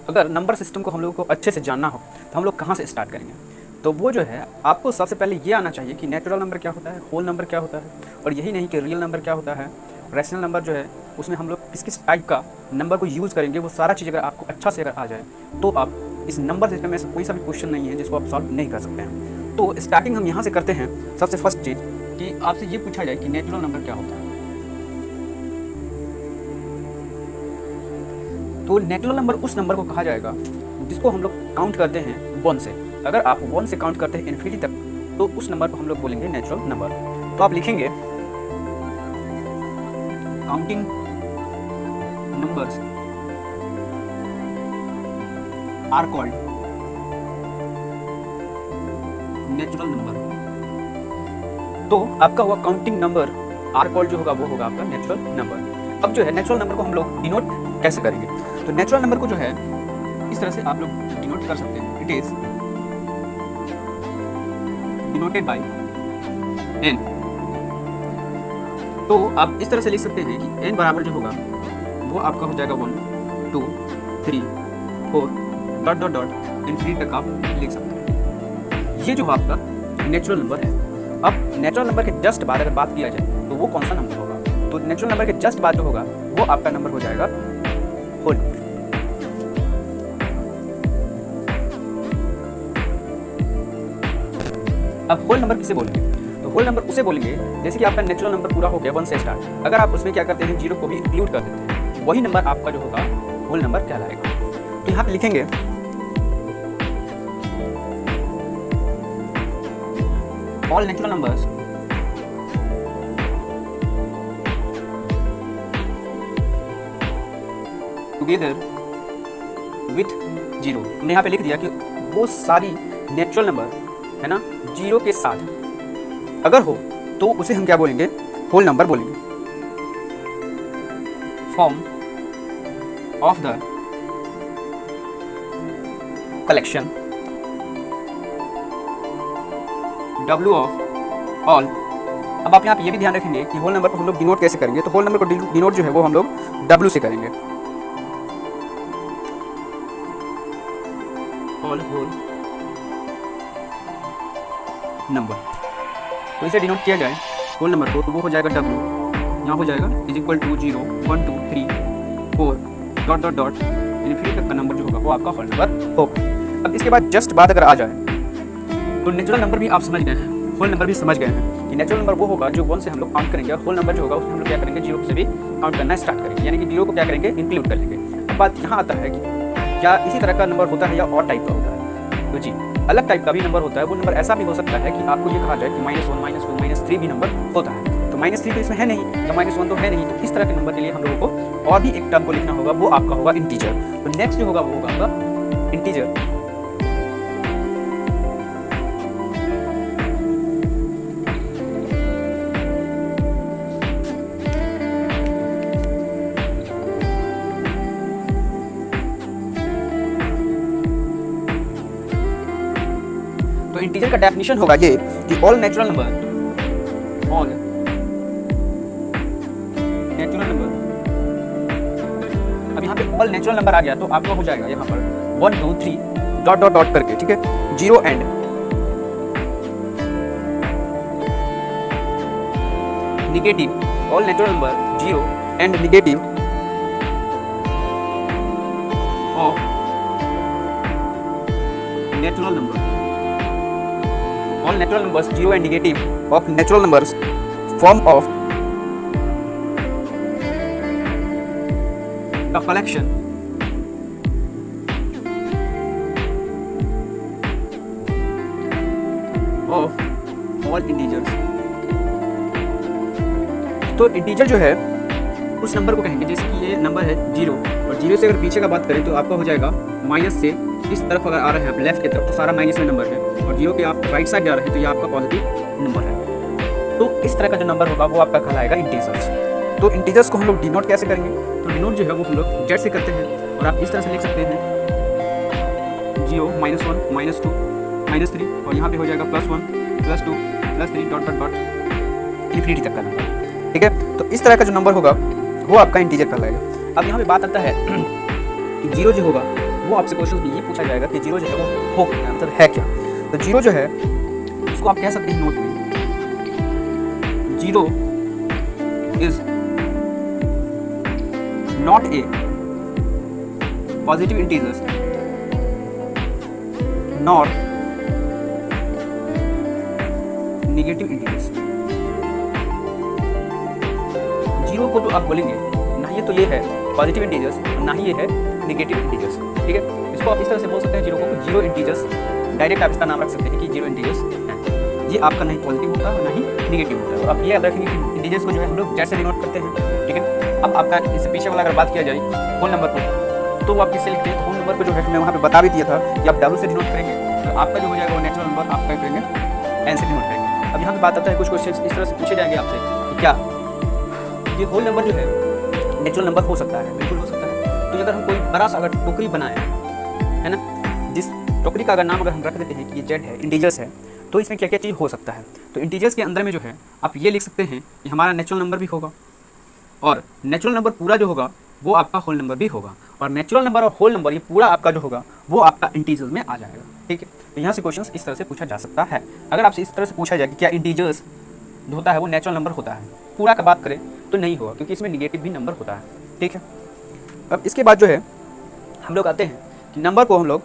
अगर number system को हम लोग को अच्छे से जानना हो तो हम लोग कहाँ से स्टार्ट करेंगे? तो वो जो है आपको सबसे पहले ये आना चाहिए कि नेचुरल नंबर क्या होता है, होल नंबर क्या होता है, और यही नहीं कि रियल नंबर क्या होता है, रैशनल नंबर जो है उसमें हम लोग किस किस टाइप का नंबर को यूज़ करेंगे। वो सारा चीज़ अगर आपको अच्छा से अगर आ जाए तो आप इस नंबर सिस्टम में से कोई सा भी क्वेश्चन नहीं है जिसको आप सॉल्व नहीं कर सकते हैं। तो स्टार्टिंग हम यहाँ से करते हैं। सबसे फर्स्ट चीज़ कि आपसे ये पूछा जाए कि नेचुरल नंबर क्या होता है। तो नेचुरल नंबर उस नंबर को कहा जाएगा जिसको हम लोग काउंट करते हैं 1 से। अगर आप 1 से काउंट करते हैं इन्फिनिटी तक तो उस नंबर को हम लोग बोलेंगे नेचुरल नंबर। तो आप लिखेंगे counting numbers are called natural number. तो आपका हुआ काउंटिंग नंबर आर कॉल्ड जो होगा वो होगा आपका नेचुरल नंबर। अब जो है नेचुरल नंबर को हम लोग डिनोट कैसे करेंगे? तो नेचुरल नंबर को जो है इस तरह से आप लोग डिनोट कर सकते हैं। It is denoted by n। तो आप इस तरह से लिख सकते हैं कि n बराबर जो होगा वो आपका हो जाएगा 1 2 3 4 डॉट डॉट डॉट इन्फिनिटी तक आप लिख सकते हैं। ये जो आपका नेचुरल नंबर है। अब नेचुरल नंबर के जस्ट बाद अगर बात किया जाए तो वो कौन सा नंबर होगा? तो नेचुरल नंबर के जस्ट बाद जो होगा वो आपका नंबर हो जाएगा होल नंबर। अब होल नंबर किसे बोलेंगे? तो होल नंबर उसे बोलेंगे जैसे कि आपका नेचुरल नंबर पूरा हो गया 1 से स्टार्ट, अगर आप उसमें क्या करते हैं 0 को भी इंक्लूड कर देते हैं, वही नंबर आपका जो होगा होल नंबर कहलाएगा। तो यहाँ पे लिखेंगे all natural numbers together with 0। हमने यहाँ पे लिख दिया कि वो सारी नेचुरल नंबर है ना 0 के साथ अगर हो तो उसे हम क्या बोलेंगे? होल नंबर बोलेंगे। Form of the collection W of all. अब आप यहाँ पे ये भी ध्यान रखेंगे कि होल नंबर को हम लोग डिनोट कैसे करेंगे। तो होल नंबर को डिनोट जो है वो हम लोग W से करेंगे। All whole number. तो इसे डिनोट किया जाए होल नंबर को तो वो हो जाएगा W, यहाँ हो जाएगा is equal to 0 1 2 3 4 dot dot dot infinity तक का नंबर जो होगा वो आपका होल नंबर होगा। अब इसके बाद जस्ट बात अगर आ जाए तो नेचुरल नंबर भी आप समझ गए हैं, होल नंबर भी समझ गए हैं कि नेचुरल नंबर वो होगा जो 1 से हम लोग काउंट करेंगे, और होल नंबर जो होगा उसमें हम लोग क्या करेंगे 0 से भी काउंट करना स्टार्ट करेंगे, यानी कि 0 को क्या करेंगे इंक्लूड कर लेंगे। अब बात यहाँ आता है कि क्या इसी तरह का नंबर होता है या और टाइप का होता है? तो जी अलग टाइप का भी नंबर होता है। वो नंबर ऐसा भी हो सकता है कि आपको ये कहा जाए कि -1 -2 -3 भी नंबर होता है। तो -3 तो इसमें है नहीं या -1 तो है नहीं, तो इस तरह के नंबर के लिए हम लोगों को और भी एक टर्म को लिखना होगा, वो आपका होगा इंटीजर। तो नेक्स्ट जो होगा वो होगा आपका इंटीजर। तो इंटीजर का डेफिनेशन होगा ये कि ऑल नेचुरल नंबर अब यहाँ पे ऑल नेचुरल नंबर आ गया तो आपका हो जाएगा यहाँ पर 1 2 3 डॉट डॉट डॉट करके, ठीक है, 0 and negative all natural number 0 and negative of natural number. All natural numbers 0 and negative of natural numbers form of the collection of all integers। तो इंटीजर जो है उस नंबर को कहेंगे जैसे कि ये नंबर है 0, और 0 से अगर पीछे का बात करें तो आपका हो जाएगा माइनस से इस तरफ अगर आ रहे हैं आप लेफ्ट की तरफ तो सारा माइनस में नंबर है, और 0 के आप राइट साइड जा रहे हैं तो ये आपका पॉजिटिव नंबर है। तो इस तरह का जो नंबर होगा वो आपका कहलाएगा इंटीजर्स। तो इंटीजर्स को हम लोग डिनोट कैसे करेंगे? तो डिनोट जो है वो हम लोग जेड से करते हैं, और आप इस तरह से लिख सकते हैं 0 -1 -2 -3, और यहाँ पे हो जाएगा +1 +2 +3 डॉट डॉट डॉट इन्फिनिटी तक का नंबर, ठीक है। तो इस तरह का जो नंबर होगा वो आपका इंटीजर कहलाएगा। अब यहाँ पे बात आता है कि 0 जो होगा वो आपसे क्वेश्चन में ये पूछा जाएगा कि जीरो जो है वो हो क्या, मतलब है क्या। तो जीरो जो है उसको आप कह सकते हैं नोट में, zero is not a positive integers nor negative integers. Zero को तो आप बोलेंगे ना ये तो ये है पॉजिटिव इंटीजर्स, ना ही ये है नेगेटिव इंटीजर्स, ठीक है। इसको आप इस तरह से बोल सकते हैं जीरो को जीरो इंटीजर्स, डायरेक्ट आप इसका नाम रख सकते हैं कि जीरो इंटीजर्स है। ये आपका नहीं पॉजिटिव होता है ना ही नेगेटिव होता है। और आप ये याद रखेंगे कि इंटीजर्स को जो है हम लोग जेड से डिनोट करते हैं, ठीक है। अब आपका इससे पीछे वाला अगर बात किया जाए होल नंबर को, तो वो आप किससे लिखते हैं, होल नंबर को जो है मैं वहाँ पे बता भी दिया था कि आप डब्ल्यू से डिनोट करेंगे, तो आपका जो हो जाएगा वो नेचुरल नंबर आप क्या करेंगे, एन से डिनोट करेंगे। अब यहाँ पे बात आता है कुछ क्वेश्चन इस तरह से पूछे जाएंगे आपसे कि क्या ये होल नंबर जो है नेचुरल नंबर हो सकता है, बिल्कुल हो सकता है। तो अगर हम कोई बड़ा सा अगर टोकरी बनाए है ना, जिस टोकरी का अगर नाम अगर हम रख देते हैं कि ये जेड है, इंटीजर्स है, तो इसमें क्या क्या चीज़ हो सकता है। तो इंटीजर्स के अंदर में जो है आप ये लिख सकते हैं कि हमारा नेचुरल नंबर भी होगा, और नेचुरल नंबर पूरा जो होगा वो आपका होल नंबर भी होगा, और नेचुरल नंबर और होल नंबर ये पूरा आपका जो होगा वो आपका इंटीजर्स में आ जाएगा, ठीक है। तो यहाँ से क्वेश्चन इस तरह से पूछा जा सकता है। अगर आपसे इस तरह से पूछा जाए कि क्या इंटीजर्स जो होता है वो नेचुरल नंबर होता है, पूरा का बात करें तो नहीं होगा, क्योंकि इसमें निगेटिव भी नंबर होता है, ठीक है। अब इसके बाद जो है हम लोग आते हैं कि नंबर को हम लोग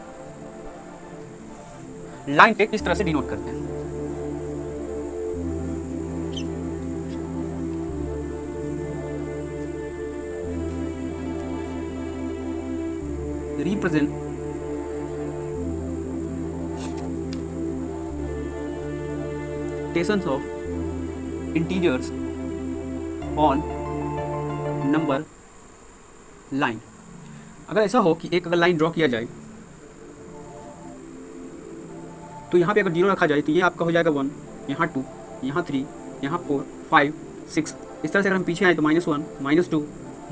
लाइन पे इस तरह से डिनोट करते हैं। Representations of integers on number line। अगर ऐसा हो कि एक अगर लाइन ड्रॉ किया जाए तो यहाँ पे अगर जीरो रखा जाए तो ये आपका हो जाएगा 1, यहाँ 2, यहाँ 3, यहाँ 4, 5, 6। इस तरह से अगर हम पीछे आए तो -1, -2,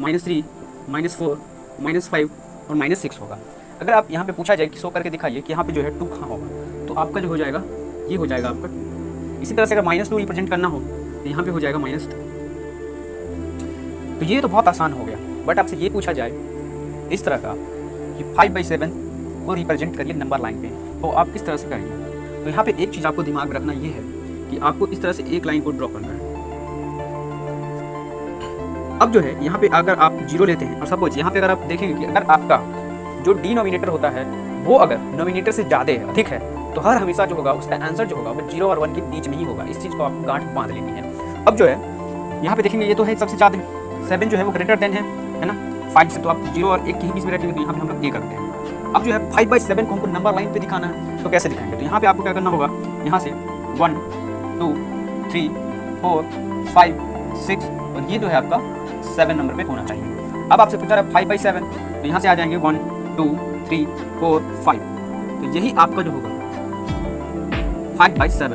-3, -4, -5 और -6 होगा। अगर आप यहाँ पे पूछा जाए कि शो करके दिखाइए कि यहाँ पे जो है 2 कहाँ होगा, तो आपका जो हो जाएगा ये हो जाएगा आपका 2। इसी तरह से अगर -2 रिप्रेजेंट करना हो तो यहाँ पे हो जाएगा -2। तो ये तो बहुत आसान हो गया। बट आपसे ये पूछा जाए इस तरह का कि 5/7 को रिप्रेजेंट करिए नंबर लाइन पे, तो आप किस तरह से करेंगे। तो यहाँ पे एक चीज़ आपको दिमाग में रखना ये है कि आपको इस तरह से एक लाइन को ड्रॉ करना है। अब जो है यहाँ पे अगर आप जीरो लेते हैं और सपोज यहाँ पे अगर आप देखेंगे कि अगर आपका जो डिनोमिनेटर होता है वो अगर नोमिनेटर से ज़्यादा है, ठीक है, तो हर हमेशा जो होगा उसका आंसर जो होगा वो 0 और 1 के बीच में ही होगा। इस चीज़ को आप गांठ बांध लेनी है। अब जो है यहाँ पे देखेंगे ये तो है सबसे ज़्यादा, 7 जो है वो ग्रेटर देन है ना 5 से, तो आप 0 और 1 के ही बीच में रखेंगे, तो यहाँ पे हम लोग ये करते हैं। अब जो है 5/7 को हमको नंबर लाइन पे दिखाना है, तो कैसे दिखाएंगे। तो यहाँ पे आपको क्या करना होगा, यहाँ से 1, 2, 3, 4, 5, 6 और ये जो है आपका 7 नंबर पे होना चाहिए। अब आपसे पूछा रहा है 5/7, तो यहाँ से आ जाएंगे 1, 2, 3, 4, 5, तो यही आपका जो होगा 5/7।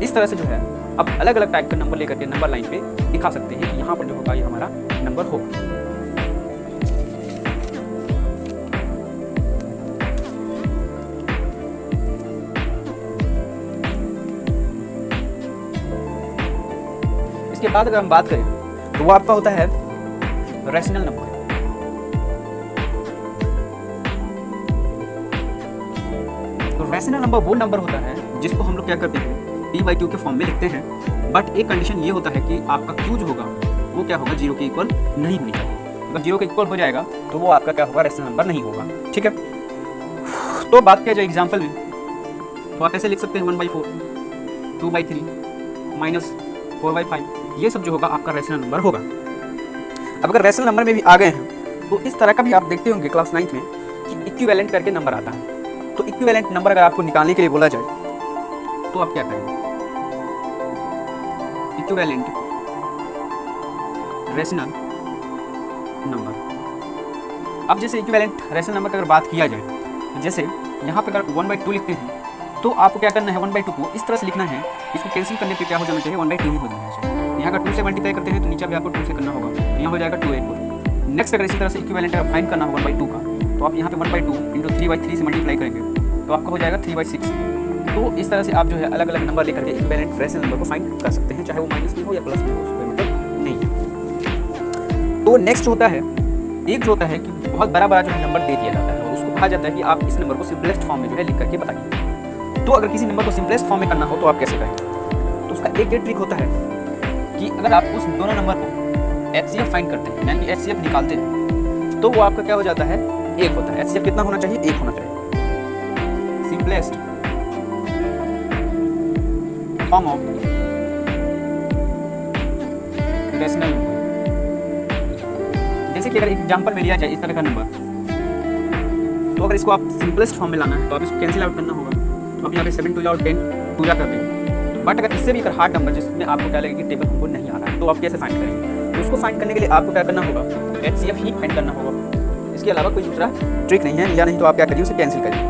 इस तरह से जो है अब अलग अलग टाइप का नंबर लेकर के नंबर लाइन पे दिखा सकते हैं कि यहाँ पर जो होगा ये हमारा नंबर होगा। इसके बाद अगर हम बात करें तो वो आपका होता है रैशनल नंबर। तो रैशनल नंबर वो नंबर होता है जिसको हम लोग क्या करते हैं p/q के फॉर्म में लिखते हैं। बट एक कंडीशन ये होता है कि आपका q जो होगा वो क्या होगा 0 के इक्वल नहीं होनी चाहिए। अगर 0 के इक्वल हो जाएगा तो वो आपका क्या होगा रैशनल नंबर नहीं होगा, ठीक है। तो बात किया जाए एग्जाम्पल में तो आप ऐसे लिख सकते हैं 1/4, 2/3, -4/5, ये सब जो होगा आपका रैशनल नंबर होगा। अब अगर रैशनल नंबर में भी आ गए हैं तो इस तरह का भी आप देखते होंगे क्लास 9th में कि इक्विवेलेंट करके नंबर आता है। तो इक्विवेलेंट नंबर अगर आपको निकालने के लिए बोला जाए तो आप क्या करेंगे, इक्विवेलेंट रैशनल नंबर। अब जैसे इक्विवेलेंट रैशनल नंबर की अगर बात किया जाए तो जैसे यहाँ पे अगर 1/2 लिखते हैं तो आपको क्या करना है 1/2 को इस तरह से लिखना है, इसको कैंसिल करने पे क्या हो जाना चाहिए 1/2 ही हो जाना चाहिए। यहाँ का 2 से मल्टीप्लाई करते हैं तो नीचे भी आपको 2 से करना होगा, तो यहाँ हो जाएगा 2/4। नेक्स्ट अगर इसी तरह से इक्विवेलेंट अगर फाइंड करना होगा 1/2 का तो आप यहाँ पे 1/2 × 3/3 से मल्टीप्लाई करेंगे तो आपका हो जाएगा 3/6। तो इस तरह से आप जो है अलग अलग नंबर लेकर के इक्विवेलेंट रैशनल नंबर को फाइंड कर सकते हैं, चाहे वो माइनस में हो या प्लस में हो, उसमें मतलब नहीं है। तो नेक्स्ट होता है एक जो होता है कि बहुत बड़ा बड़ा जो है नंबर दे दिया जाता है और उसको कहा जाता है कि आप इस नंबर को सिंपलेस्ट फॉर्म में जो है लिख करके बताइए। तो अगर किसी नंबर को सिंपलेस्ट फॉर्म में करना हो तो आप कैसे करें? तो उसका एक ये ट्रिक होता है कि अगर आप उस दोनों नंबर को HCF फाइंड करते हैं, यानी कि HCF निकालते हैं, तो वो आपका क्या हो जाता है? एक होता है। HCF कितना होना चाहिए? एक होना चाहिए। Simplest form of rational number. जैसे कि अगर एग्जांपल में लिया जाए इस तरह का नंबर, तो अगर इसको आप सिंपलेस्ट फॉर्म में लाना है तो आप इसको कैंसिल आउट करना होगा। तो आप यहाँ पे 7 2 और 10 पूरा कर देंगे। बट अगर इससे भी अगर हार्ड नंबर जिसमें आपको क्या लगेगा कि टेबल हमको नहीं आ रहा है, तो आप कैसे फाइंड करेंगे? तो उसको फाइंड करने के लिए आपको क्या करना होगा? HCF ही फाइंड करना होगा। इसके अलावा कोई दूसरा ट्रिक नहीं है, या नहीं तो आप क्या करिए उसे कैंसिल करिए।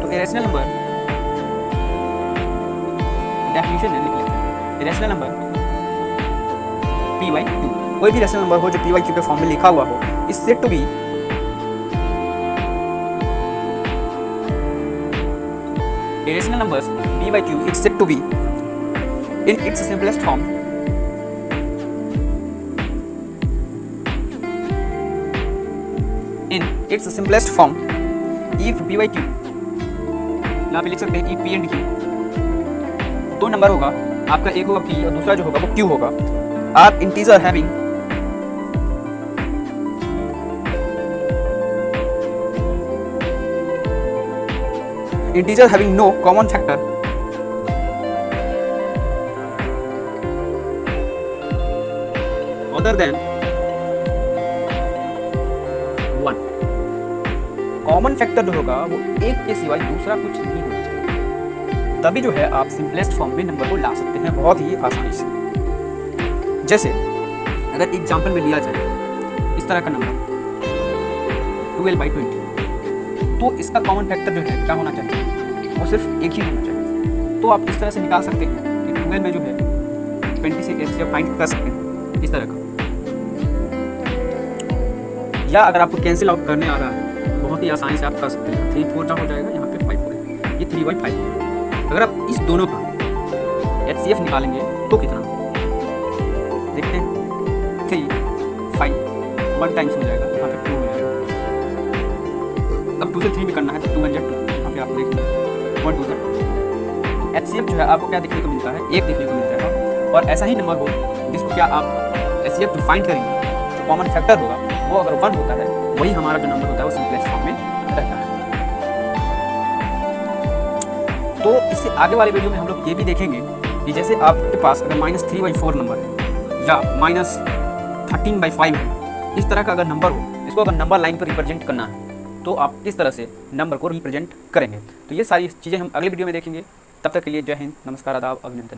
तो इरेशनल नंबर डेफिनेशन लिख लेते हैं। इरेशनल नंबर p/q, कोई भी रेशनल नंबर हो जो p/q के फॉर्म में लिखा हुआ हो, is said to be irrational numbers p/q is said to be in its simplest form if p/q, यहाँ पे लिख सकते हैं if p and q, दो नंबर होगा, आपका एक होगा p और दूसरा जो होगा वो q होगा, आप integer having no common factor other than 1। Common factor जो होगा वो एक के सिवाय दूसरा कुछ नहीं होना चाहिए, तभी जो है आप सिंपलेस्ट फॉर्म में नंबर को ला सकते हैं बहुत ही आसानी से। जैसे अगर एग्जांपल में लिया जाए इस तरह का नंबर 12/20, तो इसका कॉमन फैक्टर जो है क्या होना चाहिए? वो सिर्फ एक ही होना चाहिए। तो आप इस तरह से निकाल सकते हैं कि 12 में जो है 20 से HCF फाइंड कर सकते हैं इस तरह का। या अगर आपको कैंसिल आउट करने आ रहा है, बहुत ही आसानी से आप कर सकते हैं। 3 4 हो जाएगा, यहाँ पे 5 4, ये 3/5। अगर आप इस दोनों का HCF निकालेंगे तो कितना? देखते हैं, 3 5 1 टाइम्स हो जाएगा, यहाँ पे 2 हो जाएगा। अब 2 से 3 भी करना है तो 2 1 2, यहाँ पे आप देखिए 1 2 HCF जो है आपको क्या देखने को मिलता है? एक देखने को मिलता है। और ऐसा ही नंबर हो जिसको क्या आप HCF जो फाइंड करेंगे, जो कॉमन फैक्टर होगा वो अगर 1 होता है, वही हमारा जो नंबर होता है वो सिंपलेस्ट फॉर्म में रहता है। तो इससे आगे वाले वीडियो में हम लोग ये भी देखेंगे कि जैसे आपके पास अगर -3/4 नंबर है या -13/5 है, इस तरह का अगर नंबर हो, इसको अगर नंबर लाइन पर रिप्रेजेंट करना है तो आप किस तरह से नंबर को रिप्रेजेंट करेंगे। तो ये सारी चीज़ें हम अगले वीडियो में देखेंगे। तब तक के लिए जय हिंद, नमस्कार, आदाब, अभिनंदन।